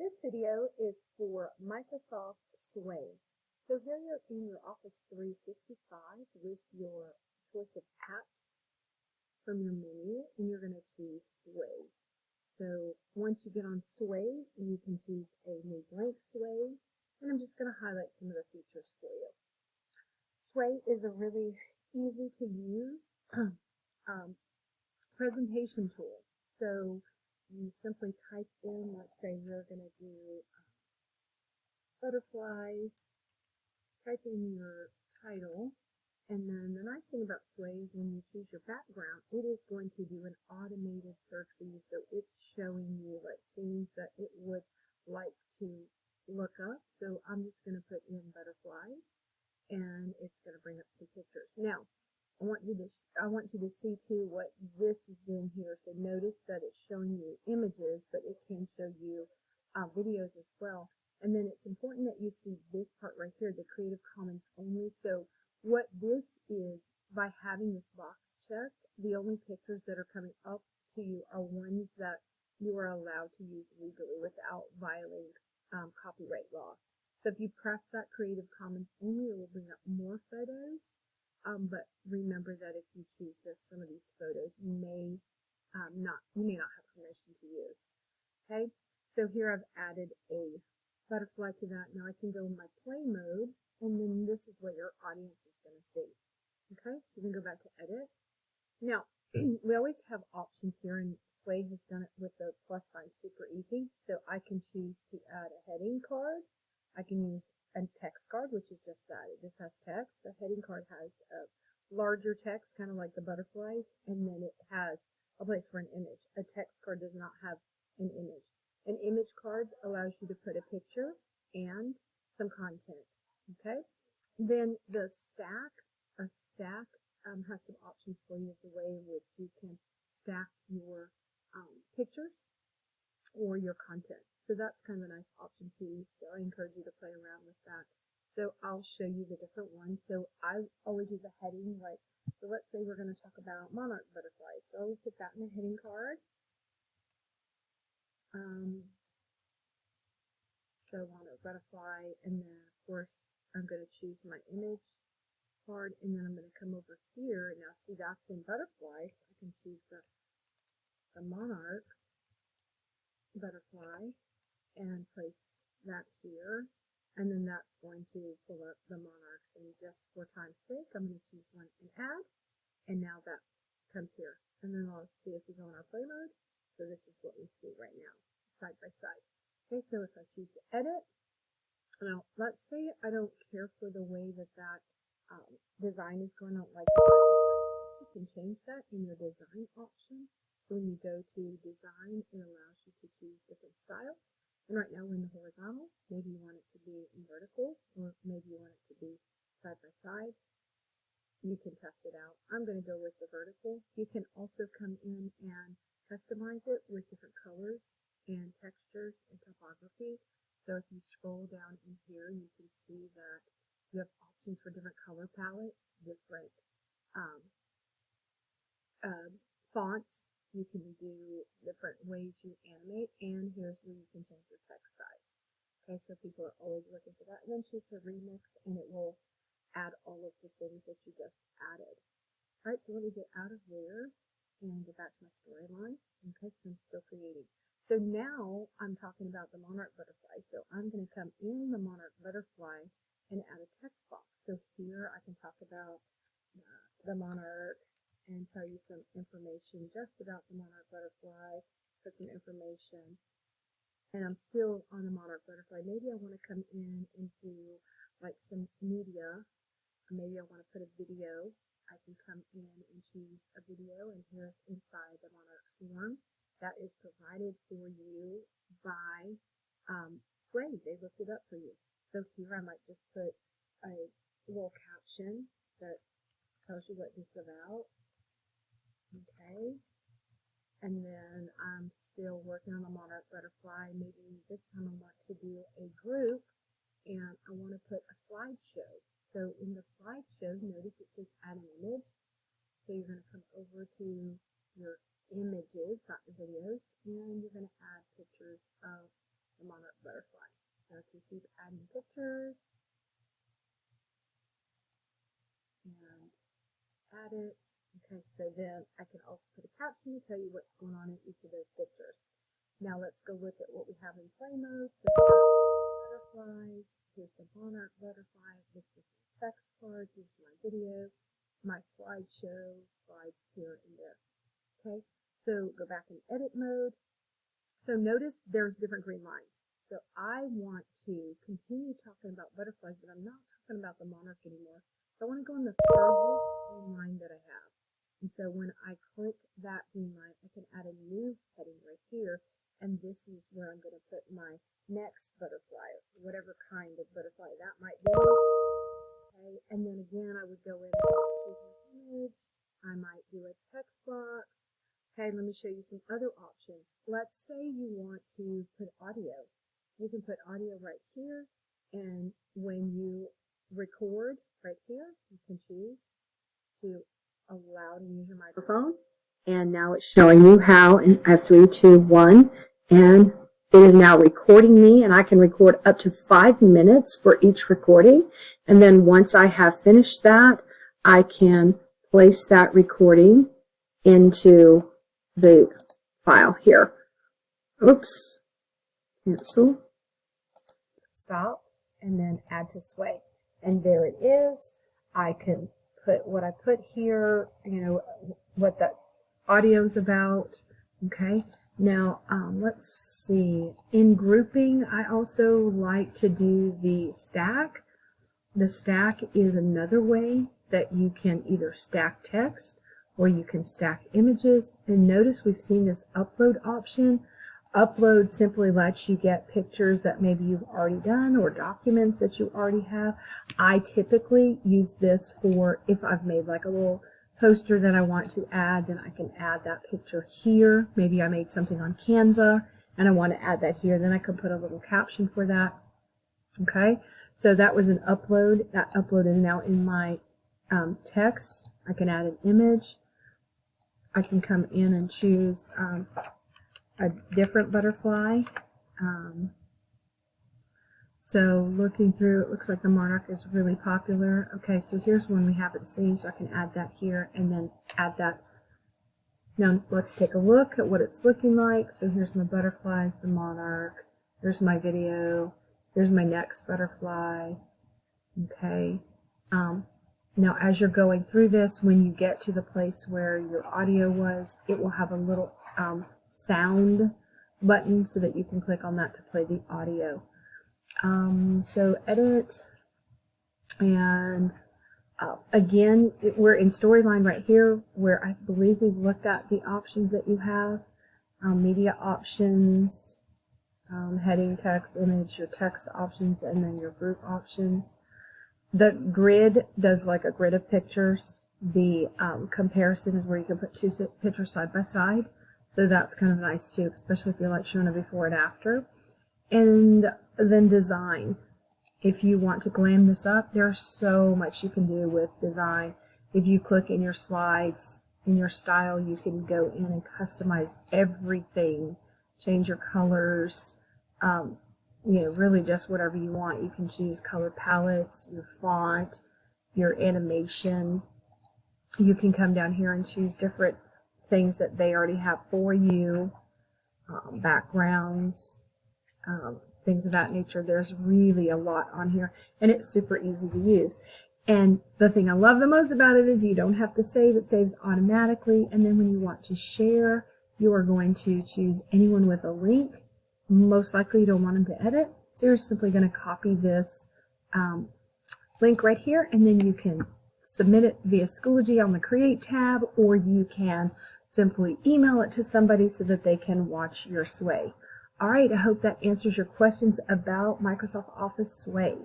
This video is for Microsoft Sway. So here you're in your Office 365 with your choice of apps from your menu, and you're going to choose Sway. So once you get on Sway, you can choose a new blank Sway, and I'm just going to highlight some of the features for you. Sway is a really easy to use presentation tool. So you simply type in, let's say we're going to do butterflies, type in your title, and then the nice thing about Sway is when you choose your background, it is going to do an automated search for you, so it's showing you like things that it would like to look up. So I'm just going to put in butterflies, and it's going to bring up some pictures. Now, I want you to see too what this is doing here. So notice that it's showing you images, but it can show you videos as well. And then it's important that you see this part right here, the Creative Commons only. So what this is, by having this box checked, the only pictures that are coming up to you are ones that you are allowed to use legally without violating copyright law. So if you press that Creative Commons only, it will bring up more photos. But remember that if you choose this, some of these photos you may not have permission to use. Okay, so here I've added a butterfly to that. Now I can go in my play mode, and then this is what your audience is going to see. Okay, so then go back to edit. Now we always have options here, and Sway has done it with the plus sign super easy. So I can choose to add a heading card. I can use a text card, which is just that. It just has text. The heading card has a larger text, kind of like the butterflies, and then it has a place for an image. A text card does not have an image. An image card allows you to put a picture and some content. Okay. Then the stack, has some options for you of the way in which you can stack your pictures or your content. So that's kind of a nice option too. So I encourage you to play around with that. So I'll show you the different ones. So I always use a heading, like, so let's say we're going to talk about monarch butterflies. So I'll put that in the heading card. So monarch butterfly, and then of course I'm going to choose my image card, and then I'm going to come over here. Now see, that's in butterfly, so I can choose the monarch butterfly and place that here, and then that's going to pull up the monarchs. And just for time's sake, I'm going to choose one and add, and now that comes here. And then let's see if we go in our play mode. So this is what we see right now, side by side. Okay, so if I choose to edit, now let's say I don't care for the way that design is going on, like you can change that in your design option. So when you go to design, it allows you to choose different styles. And right now we're in the horizontal. Maybe you want it to be in vertical, or maybe you want it to be side by side. You can test it out. I'm going to go with the vertical. You can also come in and customize it with different colors and textures and topography. So if you scroll down in here, you can see that you have options for different color palettes, different fonts. You can do different ways you animate, and here's where you can change your text size. Okay, so people are always looking for that. And then choose to remix, and it will add all of the things that you just added. All right, so let me get out of there and get back to my storyline. Okay, so I'm still creating. So now I'm talking about the monarch butterfly. So I'm going to come in the monarch butterfly and add a text box. So here I can talk about the monarch and tell you some information just about the monarch butterfly, put some information. And I'm still on the monarch butterfly. Maybe I want to come in and do like some media. Maybe I want to put a video. I can come in and choose a video, and here's inside the monarch swarm. That is provided for you by Sway. They looked it up for you. So here I might just put a little caption that tells you what this is about. Okay. And then I'm still working on the monarch butterfly. Maybe this time I want to do a group, and I want to put a slideshow. So in the slideshow, notice it says add an image. So you're going to come over to your images, not the videos, and you're going to add pictures of the monarch butterfly. So I can keep adding pictures and add it. Okay, so then I can also put a caption to tell you what's going on in each of those pictures. Now let's go look at what we have in play mode. So butterflies, here's the monarch butterfly, this is my text card, here's my video, my slideshow, slides here and there. Okay, so go back in edit mode. So notice there's different green lines. So I want to continue talking about butterflies, but I'm not talking about the monarch anymore. So I want to go in the furthest green line that I have. And so when I click that green line, I can add a new heading right here. And this is where I'm going to put my next butterfly, whatever kind of butterfly that might be. Okay, and then again, I would go in and choose an image. I might do a text box. Okay, let me show you some other options. Let's say you want to put audio. You can put audio right here, and when you record right here, you can choose to allow to use your microphone. And now it's showing you how, and I have 3, 2, 1, and it is now recording me, and I can record up to 5 minutes for each recording. And then once I have finished that, I can place that recording into the file here. Oops. Cancel. Stop. And then add to Sway. And there it is. I can put what I put here, you know, what the audio's about. Okay. Now, let's see. In grouping, I also like to do the stack. The stack is another way that you can either stack text or you can stack images. And notice we've seen this upload option. Upload simply lets you get pictures that maybe you've already done or documents that you already have. I typically use this for if I've made like a little poster that I want to add, then I can add that picture here. Maybe I made something on Canva and I want to add that here. Then I can put a little caption for that. Okay, so that was an upload. That uploaded now in my text. I can add an image. I can come in and choose a different butterfly. So looking through, it looks like the monarch is really popular. Okay, so here's one we haven't seen, so I can add that here and then add that. Now let's take a look at what it's looking like. So here's my butterflies, the monarch. There's my video. There's my next butterfly. Okay. Now as you're going through this, when you get to the place where your audio was, it will have a little sound button so that you can click on that to play the audio. So edit, and again, we're in storyline right here where I believe we've looked at the options that you have. Media options, heading, text, image, your text options, and then your group options. The grid does like a grid of pictures. The comparison is where you can put two pictures side by side. So that's kind of nice too, especially if you're like showing a before and after. And then design. If you want to glam this up, there's so much you can do with design. If you click in your slides, in your style, you can go in and customize everything. Change your colors, you know, really just whatever you want. You can choose color palettes, your font, your animation. You can come down here and choose different things that they already have for you, backgrounds, things of that nature. There's really a lot on here, and it's super easy to use. And the thing I love the most about it is you don't have to save. It saves automatically, and then when you want to share, you are going to choose anyone with a link. Most likely you don't want them to edit, so you're simply going to copy this link right here, and then you can submit it via Schoology on the Create tab, or you can simply email it to somebody so that they can watch your Sway. All right, I hope that answers your questions about Microsoft Office Sway.